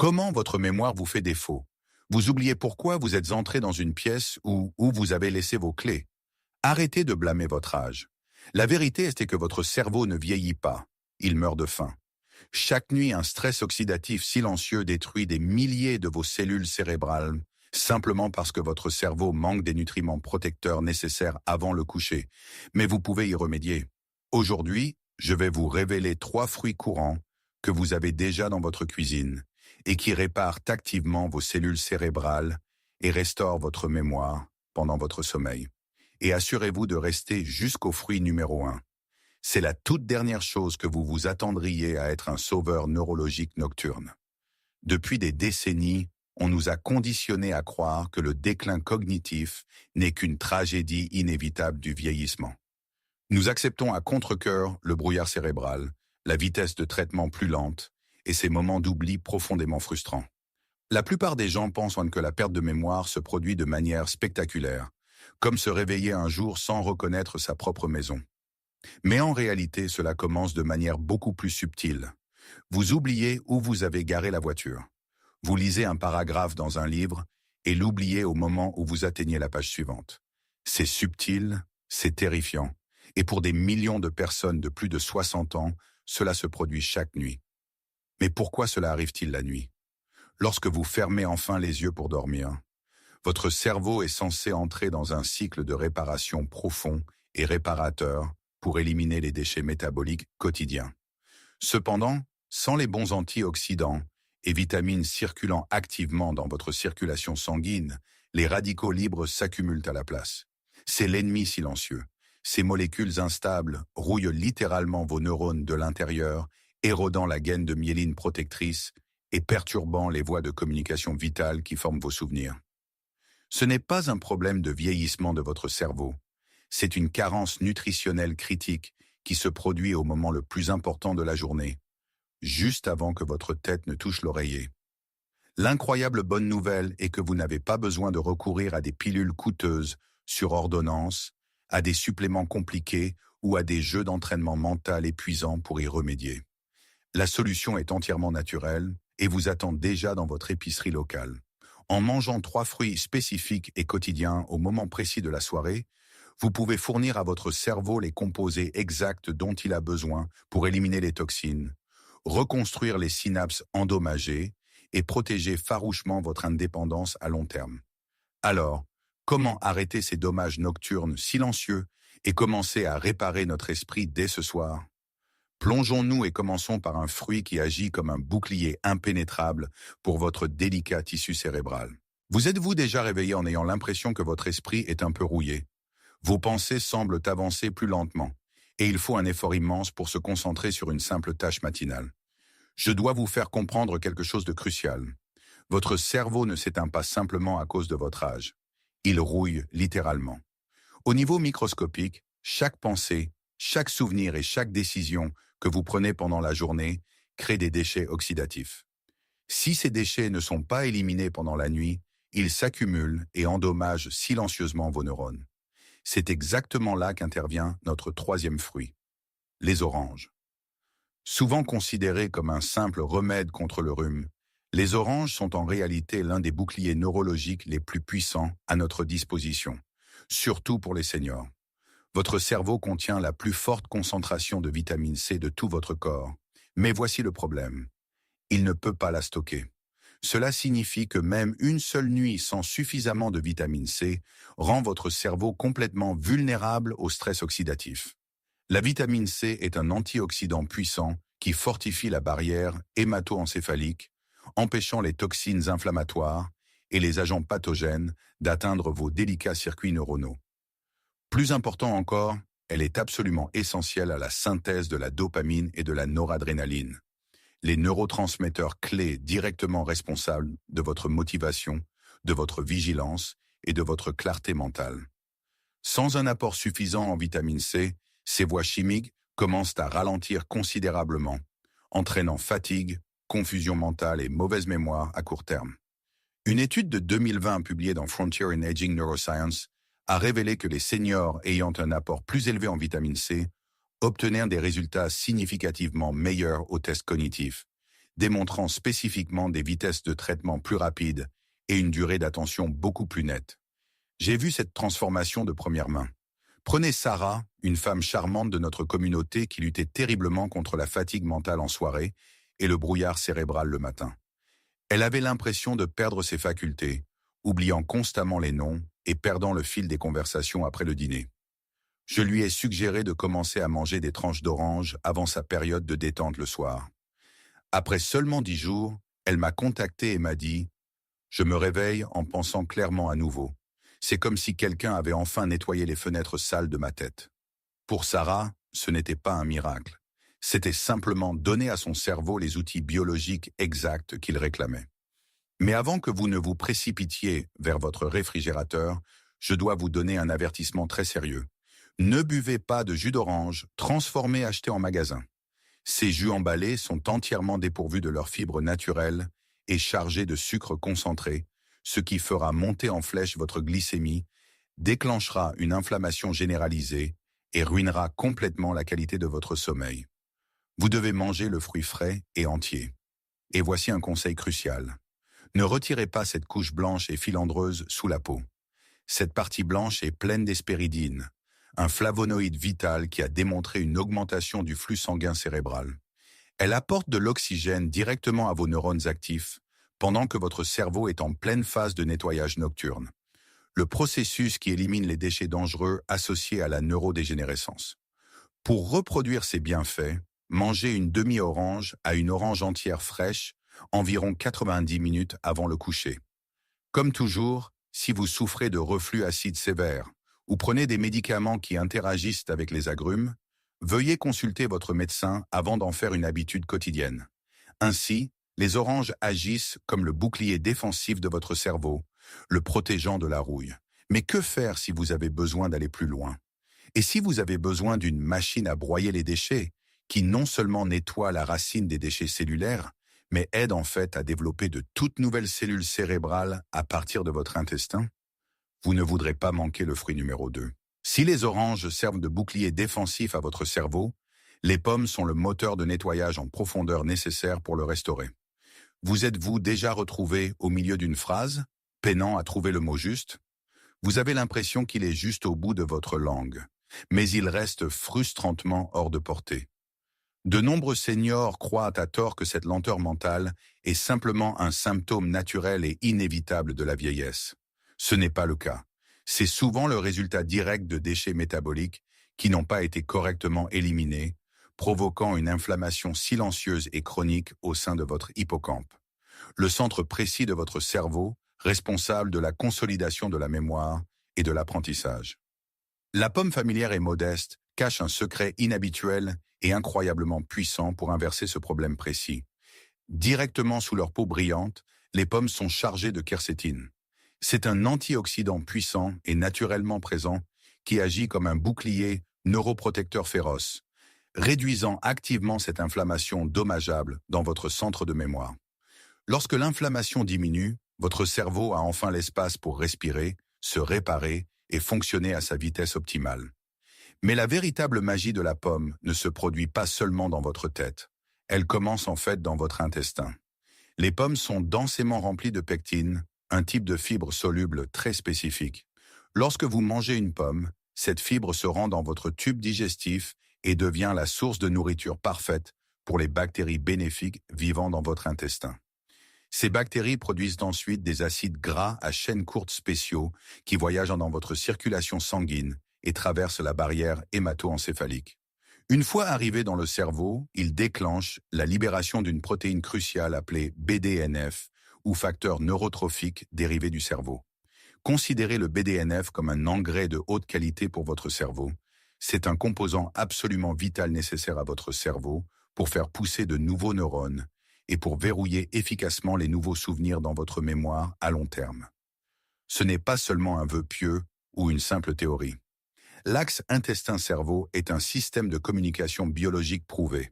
Comment votre mémoire vous fait défaut? Vous oubliez pourquoi vous êtes entré dans une pièce ou où vous avez laissé vos clés. Arrêtez de blâmer votre âge. La vérité est que votre cerveau ne vieillit pas. Il meurt de faim. Chaque nuit, un stress oxydatif silencieux détruit des milliers de vos cellules cérébrales, simplement parce que votre cerveau manque des nutriments protecteurs nécessaires avant le coucher. Mais vous pouvez y remédier. Aujourd'hui, je vais vous révéler 3 fruits courants que vous avez déjà dans votre cuisine et qui réparent activement vos cellules cérébrales et restaurent votre mémoire pendant votre sommeil. Et assurez-vous de rester jusqu'au fruit numéro 1. C'est la toute dernière chose que vous vous attendriez à être un sauveur neurologique nocturne. Depuis des décennies, on nous a conditionnés à croire que le déclin cognitif n'est qu'une tragédie inévitable du vieillissement. Nous acceptons à contre-cœur le brouillard cérébral, la vitesse de traitement plus lente et ces moments d'oubli profondément frustrants. La plupart des gens pensent que la perte de mémoire se produit de manière spectaculaire, comme se réveiller un jour sans reconnaître sa propre maison. Mais en réalité, cela commence de manière beaucoup plus subtile. Vous oubliez où vous avez garé la voiture. Vous lisez un paragraphe dans un livre et l'oubliez au moment où vous atteignez la page suivante. C'est subtil, c'est terrifiant. Et pour des millions de personnes de plus de 60 ans, cela se produit chaque nuit. Mais pourquoi cela arrive-t-il la nuit? Lorsque vous fermez enfin les yeux pour dormir, votre cerveau est censé entrer dans un cycle de réparation profond et réparateur pour éliminer les déchets métaboliques quotidiens. Cependant, sans les bons antioxydants et vitamines circulant activement dans votre circulation sanguine, les radicaux libres s'accumulent à la place. C'est l'ennemi silencieux. Ces molécules instables rouillent littéralement vos neurones de l'intérieur, érodant la gaine de myéline protectrice et perturbant les voies de communication vitales qui forment vos souvenirs. Ce n'est pas un problème de vieillissement de votre cerveau. C'est une carence nutritionnelle critique qui se produit au moment le plus important de la journée, juste avant que votre tête ne touche l'oreiller. L'incroyable bonne nouvelle est que vous n'avez pas besoin de recourir à des pilules coûteuses sur ordonnance, à des suppléments compliqués ou à des jeux d'entraînement mental épuisants pour y remédier. La solution est entièrement naturelle et vous attend déjà dans votre épicerie locale. En mangeant 3 fruits spécifiques et quotidiens au moment précis de la soirée, vous pouvez fournir à votre cerveau les composés exacts dont il a besoin pour éliminer les toxines, reconstruire les synapses endommagées et protéger farouchement votre indépendance à long terme. Alors, comment arrêter ces dommages nocturnes silencieux et commencer à réparer notre esprit dès ce soir? Plongeons-nous et commençons par un fruit qui agit comme un bouclier impénétrable pour votre délicat tissu cérébral. Vous êtes-vous déjà réveillé en ayant l'impression que votre esprit est un peu rouillé? Vos pensées semblent avancer plus lentement, et il faut un effort immense pour se concentrer sur une simple tâche matinale. Je dois vous faire comprendre quelque chose de crucial. Votre cerveau ne s'éteint pas simplement à cause de votre âge. Il rouille littéralement. Au niveau microscopique, chaque pensée, chaque souvenir et chaque décision que vous prenez pendant la journée crée des déchets oxydatifs. Si ces déchets ne sont pas éliminés pendant la nuit, ils s'accumulent et endommagent silencieusement vos neurones. C'est exactement là qu'intervient notre 3e fruit, les oranges. Souvent considérés comme un simple remède contre le rhume, les oranges sont en réalité l'un des boucliers neurologiques les plus puissants à notre disposition, surtout pour les seniors. Votre cerveau contient la plus forte concentration de vitamine C de tout votre corps, mais voici le problème. Il ne peut pas la stocker. Cela signifie que même une seule nuit sans suffisamment de vitamine C rend votre cerveau complètement vulnérable au stress oxydatif. La vitamine C est un antioxydant puissant qui fortifie la barrière hémato-encéphalique, empêchant les toxines inflammatoires et les agents pathogènes d'atteindre vos délicats circuits neuronaux. Plus important encore, elle est absolument essentielle à la synthèse de la dopamine et de la noradrénaline, les neurotransmetteurs clés directement responsables de votre motivation, de votre vigilance et de votre clarté mentale. Sans un apport suffisant en vitamine C, ces voies chimiques commencent à ralentir considérablement, entraînant fatigue, confusion mentale et mauvaise mémoire à court terme. Une étude de 2020 publiée dans Frontier in Aging Neuroscience a révélé que les seniors ayant un apport plus élevé en vitamine C obtenaient des résultats significativement meilleurs aux tests cognitifs, démontrant spécifiquement des vitesses de traitement plus rapides et une durée d'attention beaucoup plus nette. J'ai vu cette transformation de première main. Prenez Sarah, une femme charmante de notre communauté qui luttait terriblement contre la fatigue mentale en soirée et le brouillard cérébral le matin. Elle avait l'impression de perdre ses facultés, oubliant constamment les noms et perdant le fil des conversations après le dîner. Je lui ai suggéré de commencer à manger des tranches d'orange avant sa période de détente le soir. Après seulement 10 jours, elle m'a contacté et m'a dit « Je me réveille en pensant clairement à nouveau. C'est comme si quelqu'un avait enfin nettoyé les fenêtres sales de ma tête. » Pour Sarah, ce n'était pas un miracle. C'était simplement donner à son cerveau les outils biologiques exacts qu'il réclamait. Mais avant que vous ne vous précipitiez vers votre réfrigérateur, je dois vous donner un avertissement très sérieux. Ne buvez pas de jus d'orange transformé acheté en magasin. Ces jus emballés sont entièrement dépourvus de leurs fibres naturelles et chargés de sucre concentré, ce qui fera monter en flèche votre glycémie, déclenchera une inflammation généralisée et ruinera complètement la qualité de votre sommeil. Vous devez manger le fruit frais et entier. Et voici un conseil crucial. Ne retirez pas cette couche blanche et filandreuse sous la peau. Cette partie blanche est pleine d'hespéridine, un flavonoïde vital qui a démontré une augmentation du flux sanguin cérébral. Elle apporte de l'oxygène directement à vos neurones actifs, pendant que votre cerveau est en pleine phase de nettoyage nocturne. Le processus qui élimine les déchets dangereux associés à la neurodégénérescence. Pour reproduire ces bienfaits, mangez une demi-orange à une orange entière fraîche environ 90 minutes avant le coucher. Comme toujours, si vous souffrez de reflux acide sévère ou prenez des médicaments qui interagissent avec les agrumes, veuillez consulter votre médecin avant d'en faire une habitude quotidienne. Ainsi, les oranges agissent comme le bouclier défensif de votre cerveau, le protégeant de la rouille. Mais que faire si vous avez besoin d'aller plus loin? Et si vous avez besoin d'une machine à broyer les déchets, qui non seulement nettoie la racine des déchets cellulaires, mais aide en fait à développer de toutes nouvelles cellules cérébrales à partir de votre intestin? Vous ne voudrez pas manquer le fruit numéro 2. Si les oranges servent de bouclier défensif à votre cerveau, les pommes sont le moteur de nettoyage en profondeur nécessaire pour le restaurer. Vous êtes-vous déjà retrouvé au milieu d'une phrase, peinant à trouver le mot juste? Vous avez l'impression qu'il est juste au bout de votre langue, mais il reste frustrantement hors de portée. De nombreux seniors croient à tort que cette lenteur mentale est simplement un symptôme naturel et inévitable de la vieillesse. Ce n'est pas le cas. C'est souvent le résultat direct de déchets métaboliques qui n'ont pas été correctement éliminés, provoquant une inflammation silencieuse et chronique au sein de votre hippocampe, le centre précis de votre cerveau, responsable de la consolidation de la mémoire et de l'apprentissage. La pomme familière et modeste cache un secret inhabituel et incroyablement puissant pour inverser ce problème précis. Directement sous leur peau brillante, les pommes sont chargées de quercétine. C'est un antioxydant puissant et naturellement présent qui agit comme un bouclier neuroprotecteur féroce, réduisant activement cette inflammation dommageable dans votre centre de mémoire. Lorsque l'inflammation diminue, votre cerveau a enfin l'espace pour respirer, se réparer et fonctionner à sa vitesse optimale. Mais la véritable magie de la pomme ne se produit pas seulement dans votre tête. Elle commence en fait dans votre intestin. Les pommes sont densément remplies de pectine, un type de fibre soluble très spécifique. Lorsque vous mangez une pomme, cette fibre se rend dans votre tube digestif et devient la source de nourriture parfaite pour les bactéries bénéfiques vivant dans votre intestin. Ces bactéries produisent ensuite des acides gras à chaîne courte spéciaux qui voyagent dans votre circulation sanguine et traversent la barrière hémato-encéphalique. Une fois arrivés dans le cerveau, ils déclenchent la libération d'une protéine cruciale appelée BDNF, ou facteur neurotrophique dérivé du cerveau. Considérez le BDNF comme un engrais de haute qualité pour votre cerveau. C'est un composant absolument vital nécessaire à votre cerveau pour faire pousser de nouveaux neurones et pour verrouiller efficacement les nouveaux souvenirs dans votre mémoire à long terme. Ce n'est pas seulement un vœu pieux ou une simple théorie. L'axe intestin-cerveau est un système de communication biologique prouvé.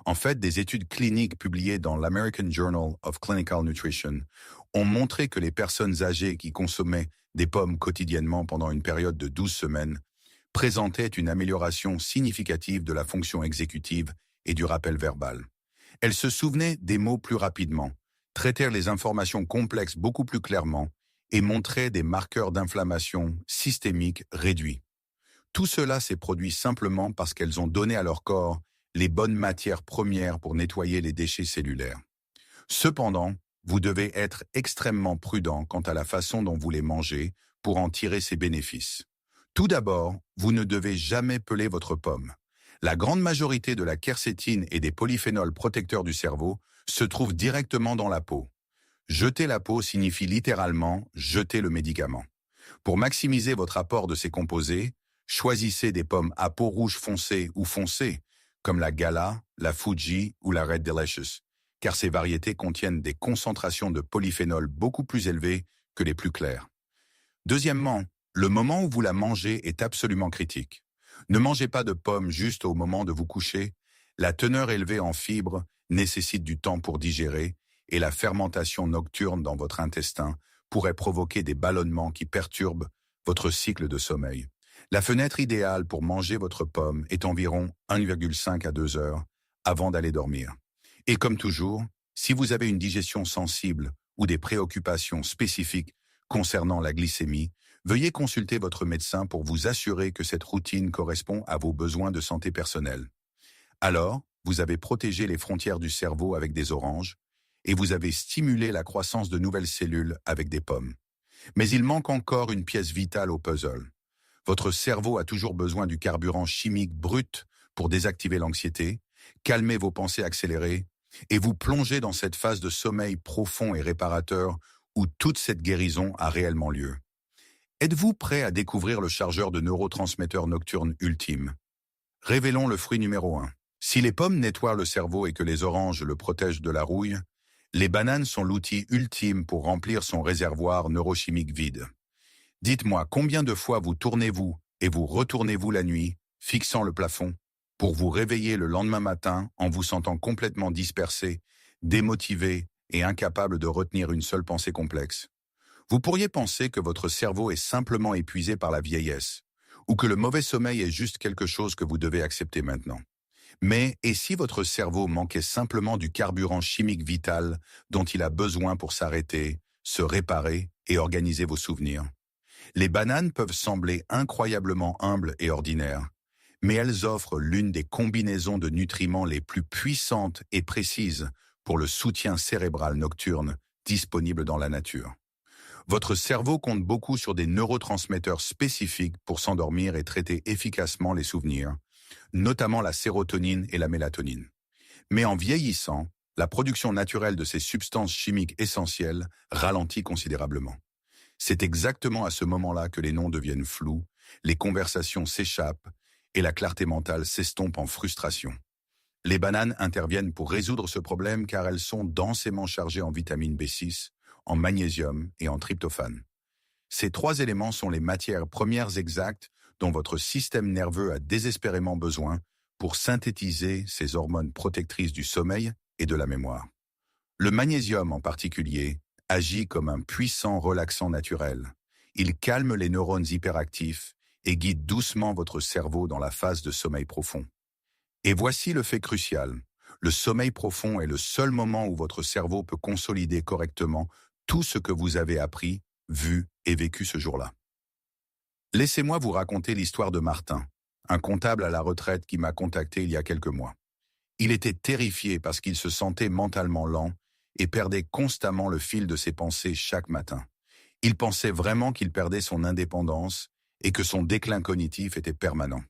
En fait, des études cliniques publiées dans l'American Journal of Clinical Nutrition ont montré que les personnes âgées qui consommaient des pommes quotidiennement pendant une période de 12 semaines présentaient une amélioration significative de la fonction exécutive et du rappel verbal. Elles se souvenaient des mots plus rapidement, traitèrent les informations complexes beaucoup plus clairement et montraient des marqueurs d'inflammation systémique réduits. Tout cela s'est produit simplement parce qu'elles ont donné à leur corps les bonnes matières premières pour nettoyer les déchets cellulaires. Cependant, vous devez être extrêmement prudent quant à la façon dont vous les mangez pour en tirer ses bénéfices. Tout d'abord, vous ne devez jamais peler votre pomme. La grande majorité de la quercétine et des polyphénols protecteurs du cerveau se trouvent directement dans la peau. Jeter la peau signifie littéralement jeter le médicament. Pour maximiser votre apport de ces composés, choisissez des pommes à peau rouge foncée ou foncée, comme la Gala, la Fuji ou la Red Delicious, car ces variétés contiennent des concentrations de polyphénol beaucoup plus élevées que les plus claires. Deuxièmement, le moment où vous la mangez est absolument critique. Ne mangez pas de pommes juste au moment de vous coucher. La teneur élevée en fibres nécessite du temps pour digérer et la fermentation nocturne dans votre intestin pourrait provoquer des ballonnements qui perturbent votre cycle de sommeil. La fenêtre idéale pour manger votre pomme est environ 1,5 à 2 heures avant d'aller dormir. Et comme toujours, si vous avez une digestion sensible ou des préoccupations spécifiques concernant la glycémie, veuillez consulter votre médecin pour vous assurer que cette routine correspond à vos besoins de santé personnelle. Alors, vous avez protégé les frontières du cerveau avec des oranges et vous avez stimulé la croissance de nouvelles cellules avec des pommes. Mais il manque encore une pièce vitale au puzzle. Votre cerveau a toujours besoin du carburant chimique brut pour désactiver l'anxiété, calmer vos pensées accélérées et vous plonger dans cette phase de sommeil profond et réparateur où toute cette guérison a réellement lieu. Êtes-vous prêt à découvrir le chargeur de neurotransmetteurs nocturnes ultime? Révélons le fruit numéro 1. Si les pommes nettoient le cerveau et que les oranges le protègent de la rouille, les bananes sont l'outil ultime pour remplir son réservoir neurochimique vide. Dites-moi, combien de fois vous tournez-vous et vous retournez-vous la nuit, fixant le plafond, pour vous réveiller le lendemain matin en vous sentant complètement dispersé, démotivé et incapable de retenir une seule pensée complexe? Vous pourriez penser que votre cerveau est simplement épuisé par la vieillesse, ou que le mauvais sommeil est juste quelque chose que vous devez accepter maintenant. Mais et si votre cerveau manquait simplement du carburant chimique vital dont il a besoin pour s'arrêter, se réparer et organiser vos souvenirs? Les bananes peuvent sembler incroyablement humbles et ordinaires, mais elles offrent l'une des combinaisons de nutriments les plus puissantes et précises pour le soutien cérébral nocturne disponible dans la nature. Votre cerveau compte beaucoup sur des neurotransmetteurs spécifiques pour s'endormir et traiter efficacement les souvenirs, notamment la sérotonine et la mélatonine. Mais en vieillissant, la production naturelle de ces substances chimiques essentielles ralentit considérablement. C'est exactement à ce moment-là que les noms deviennent flous, les conversations s'échappent et la clarté mentale s'estompe en frustration. Les bananes interviennent pour résoudre ce problème car elles sont densément chargées en vitamine B6, en magnésium et en tryptophane. Ces 3 éléments sont les matières premières exactes dont votre système nerveux a désespérément besoin pour synthétiser ces hormones protectrices du sommeil et de la mémoire. Le magnésium en particulier agit comme un puissant relaxant naturel. Il calme les neurones hyperactifs et guide doucement votre cerveau dans la phase de sommeil profond. Et voici le fait crucial. Le sommeil profond est le seul moment où votre cerveau peut consolider correctement tout ce que vous avez appris, vu et vécu ce jour-là. Laissez-moi vous raconter l'histoire de Martin, un comptable à la retraite qui m'a contacté il y a quelques mois. Il était terrifié parce qu'il se sentait mentalement lent et perdait constamment le fil de ses pensées chaque matin. Il pensait vraiment qu'il perdait son indépendance et que son déclin cognitif était permanent.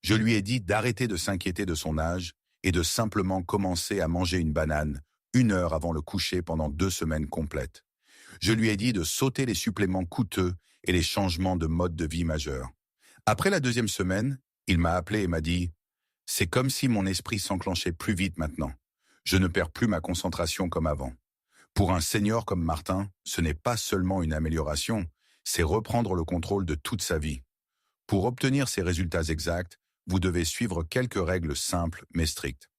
Je lui ai dit d'arrêter de s'inquiéter de son âge et de simplement commencer à manger une banane 1 heure avant le coucher pendant 2 semaines complètes. Je lui ai dit de sauter les suppléments coûteux et les changements de mode de vie majeurs. Après la 2e semaine, il m'a appelé et m'a dit « C'est comme si mon esprit s'enclenchait plus vite maintenant. Je ne perds plus ma concentration comme avant. » Pour un senior comme Martin, ce n'est pas seulement une amélioration, c'est reprendre le contrôle de toute sa vie. Pour obtenir ces résultats exacts, vous devez suivre quelques règles simples mais strictes.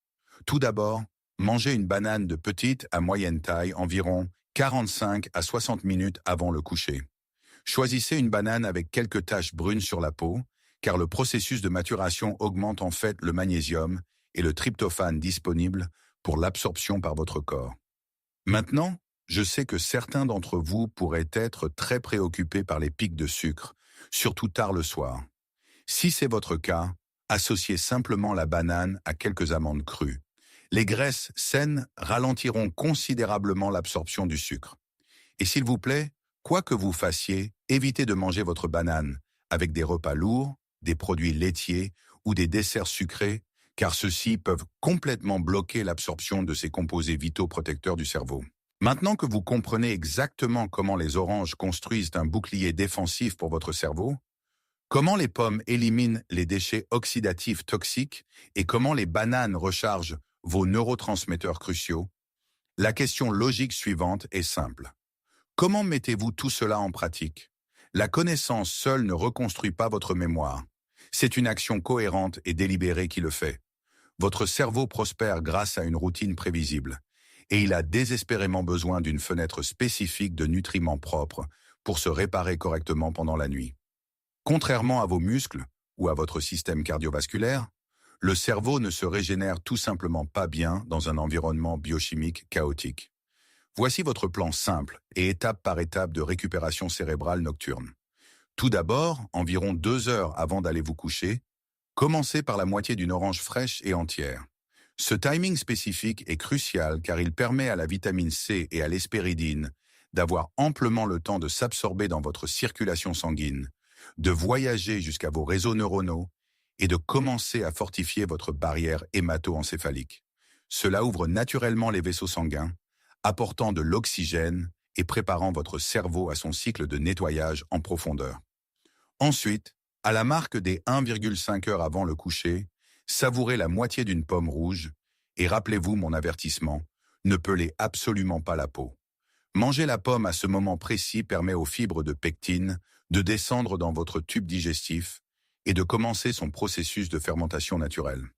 Tout d'abord, mangez une banane de petite à moyenne taille environ 45 à 60 minutes avant le coucher. Choisissez une banane avec quelques taches brunes sur la peau, car le processus de maturation augmente en fait le magnésium et le tryptophane disponible pour l'absorption par votre corps. Maintenant, je sais que certains d'entre vous pourraient être très préoccupés par les pics de sucre, surtout tard le soir. Si c'est votre cas, associez simplement la banane à quelques amandes crues. Les graisses saines ralentiront considérablement l'absorption du sucre. Et s'il vous plaît, quoi que vous fassiez, évitez de manger votre banane avec des repas lourds, des produits laitiers ou des desserts sucrés, car ceux-ci peuvent complètement bloquer l'absorption de ces composés vitaux protecteurs du cerveau. Maintenant que vous comprenez exactement comment les oranges construisent un bouclier défensif pour votre cerveau, comment les pommes éliminent les déchets oxydatifs toxiques et comment les bananes rechargent vos neurotransmetteurs cruciaux, la question logique suivante est simple. Comment mettez-vous tout cela en pratique? La connaissance seule ne reconstruit pas votre mémoire. C'est une action cohérente et délibérée qui le fait. Votre cerveau prospère grâce à une routine prévisible, et il a désespérément besoin d'une fenêtre spécifique de nutriments propres pour se réparer correctement pendant la nuit. Contrairement à vos muscles ou à votre système cardiovasculaire, le cerveau ne se régénère tout simplement pas bien dans un environnement biochimique chaotique. Voici votre plan simple et étape par étape de récupération cérébrale nocturne. Tout d'abord, environ 2 heures avant d'aller vous coucher, commencez par la moitié d'une orange fraîche et entière. Ce timing spécifique est crucial car il permet à la vitamine C et à l'hespéridine d'avoir amplement le temps de s'absorber dans votre circulation sanguine, de voyager jusqu'à vos réseaux neuronaux et de commencer à fortifier votre barrière hémato-encéphalique. Cela ouvre naturellement les vaisseaux sanguins, apportant de l'oxygène et préparant votre cerveau à son cycle de nettoyage en profondeur. Ensuite, à la marque des 1,5 heures avant le coucher, savourez la moitié d'une pomme rouge et rappelez-vous mon avertissement, ne pelez absolument pas la peau. Manger la pomme à ce moment précis permet aux fibres de pectine de descendre dans votre tube digestif et de commencer son processus de fermentation naturelle.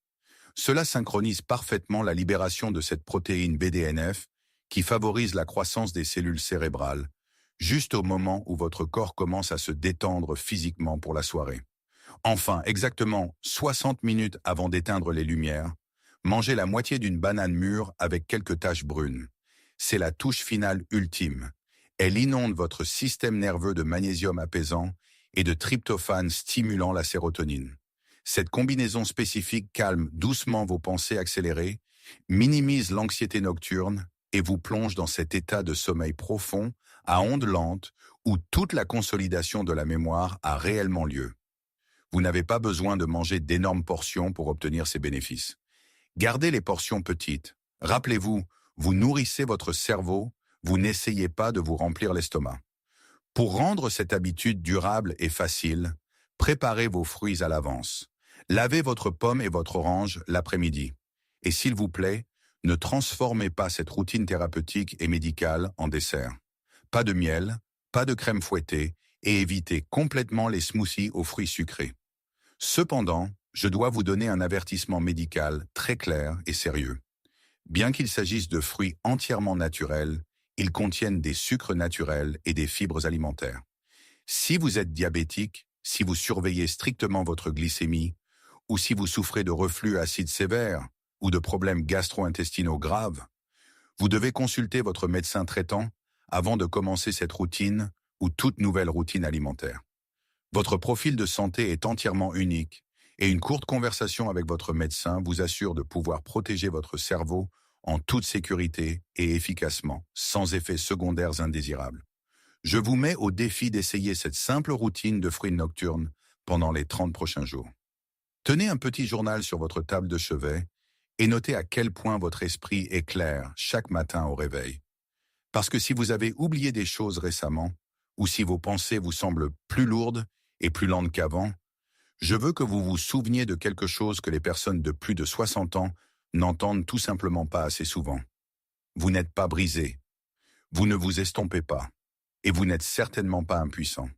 Cela synchronise parfaitement la libération de cette protéine BDNF qui favorise la croissance des cellules cérébrales, juste au moment où votre corps commence à se détendre physiquement pour la soirée. Enfin, exactement 60 minutes avant d'éteindre les lumières, mangez la moitié d'une banane mûre avec quelques taches brunes. C'est la touche finale ultime. Elle inonde votre système nerveux de magnésium apaisant et de tryptophane stimulant la sérotonine. Cette combinaison spécifique calme doucement vos pensées accélérées, minimise l'anxiété nocturne et vous plonge dans cet état de sommeil profond, à ondes lentes, où toute la consolidation de la mémoire a réellement lieu. Vous n'avez pas besoin de manger d'énormes portions pour obtenir ces bénéfices. Gardez les portions petites. Rappelez-vous, vous nourrissez votre cerveau, vous n'essayez pas de vous remplir l'estomac. Pour rendre cette habitude durable et facile, préparez vos fruits à l'avance. Lavez votre pomme et votre orange l'après-midi. Et s'il vous plaît, ne transformez pas cette routine thérapeutique et médicale en dessert. Pas de miel, pas de crème fouettée et évitez complètement les smoothies aux fruits sucrés. Cependant, je dois vous donner un avertissement médical très clair et sérieux. Bien qu'il s'agisse de fruits entièrement naturels, ils contiennent des sucres naturels et des fibres alimentaires. Si vous êtes diabétique, si vous surveillez strictement votre glycémie, ou si vous souffrez de reflux acide sévère ou de problèmes gastro-intestinaux graves, vous devez consulter votre médecin traitant avant de commencer cette routine ou toute nouvelle routine alimentaire. Votre profil de santé est entièrement unique et une courte conversation avec votre médecin vous assure de pouvoir protéger votre cerveau en toute sécurité et efficacement, sans effets secondaires indésirables. Je vous mets au défi d'essayer cette simple routine de fruits nocturnes pendant les 30 prochains jours. Tenez un petit journal sur votre table de chevet et notez à quel point votre esprit est clair chaque matin au réveil. Parce que si vous avez oublié des choses récemment, ou si vos pensées vous semblent plus lourdes et plus lentes qu'avant, je veux que vous vous souveniez de quelque chose que les personnes de plus de 60 ans n'entendent tout simplement pas assez souvent. Vous n'êtes pas brisé, vous ne vous estompez pas, et vous n'êtes certainement pas impuissant.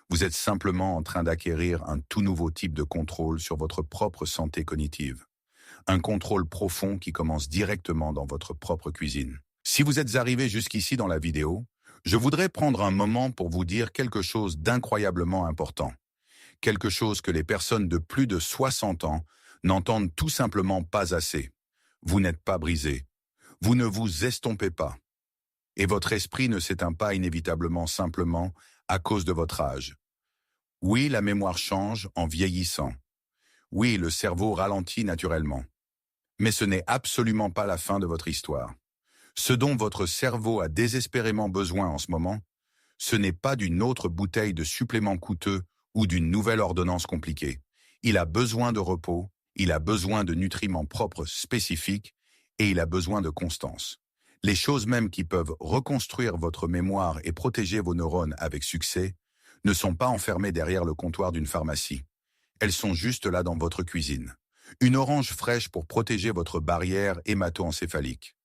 Vous êtes simplement en train d'acquérir un tout nouveau type de contrôle sur votre propre santé cognitive. Un contrôle profond qui commence directement dans votre propre cuisine. Si vous êtes arrivé jusqu'ici dans la vidéo, je voudrais prendre un moment pour vous dire quelque chose d'incroyablement important. Quelque chose que les personnes de plus de 60 ans n'entendent tout simplement pas assez. Vous n'êtes pas brisé. Vous ne vous estompez pas. Et votre esprit ne s'éteint pas inévitablement simplement à cause de votre âge. Oui, la mémoire change en vieillissant. Oui, le cerveau ralentit naturellement. Mais ce n'est absolument pas la fin de votre histoire. Ce dont votre cerveau a désespérément besoin en ce moment, ce n'est pas d'une autre bouteille de suppléments coûteux ou d'une nouvelle ordonnance compliquée. Il a besoin de repos, il a besoin de nutriments propres spécifiques et il a besoin de constance. Les choses mêmes qui peuvent reconstruire votre mémoire et protéger vos neurones avec succès ne sont pas enfermées derrière le comptoir d'une pharmacie. Elles sont juste là dans votre cuisine. Une orange fraîche pour protéger votre barrière hémato-encéphalique.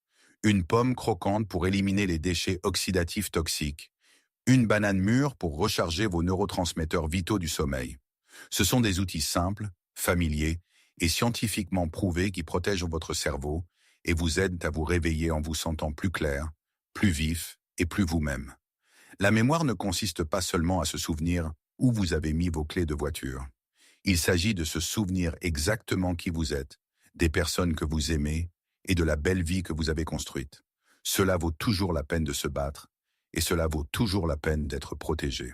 Une pomme croquante pour éliminer les déchets oxydatifs toxiques. Une banane mûre pour recharger vos neurotransmetteurs vitaux du sommeil. Ce sont des outils simples, familiers et scientifiquement prouvés qui protègent votre cerveau et vous aident à vous réveiller en vous sentant plus clair, plus vif et plus vous-même. La mémoire ne consiste pas seulement à se souvenir où vous avez mis vos clés de voiture. Il s'agit de se souvenir exactement qui vous êtes, des personnes que vous aimez et de la belle vie que vous avez construite. Cela vaut toujours la peine de se battre et cela vaut toujours la peine d'être protégé.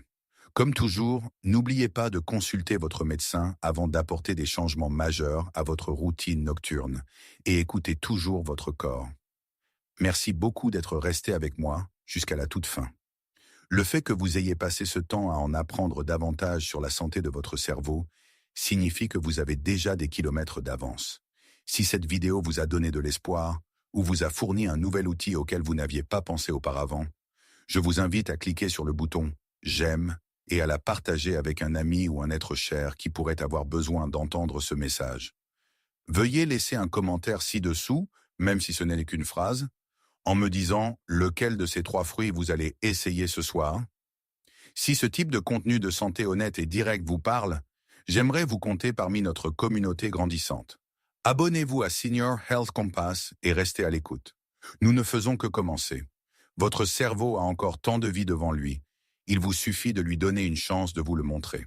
Comme toujours, n'oubliez pas de consulter votre médecin avant d'apporter des changements majeurs à votre routine nocturne et écoutez toujours votre corps. Merci beaucoup d'être resté avec moi jusqu'à la toute fin. Le fait que vous ayez passé ce temps à en apprendre davantage sur la santé de votre cerveau signifie que vous avez déjà des kilomètres d'avance. Si cette vidéo vous a donné de l'espoir ou vous a fourni un nouvel outil auquel vous n'aviez pas pensé auparavant, je vous invite à cliquer sur le bouton « J'aime » et à la partager avec un ami ou un être cher qui pourrait avoir besoin d'entendre ce message. Veuillez laisser un commentaire ci-dessous, même si ce n'est qu'une phrase, en me disant lequel de ces 3 fruits vous allez essayer ce soir. Si ce type de contenu de santé honnête et direct vous parle, j'aimerais vous compter parmi notre communauté grandissante. Abonnez-vous à Senior Health Compass et restez à l'écoute. Nous ne faisons que commencer. Votre cerveau a encore tant de vie devant lui. Il vous suffit de lui donner une chance de vous le montrer.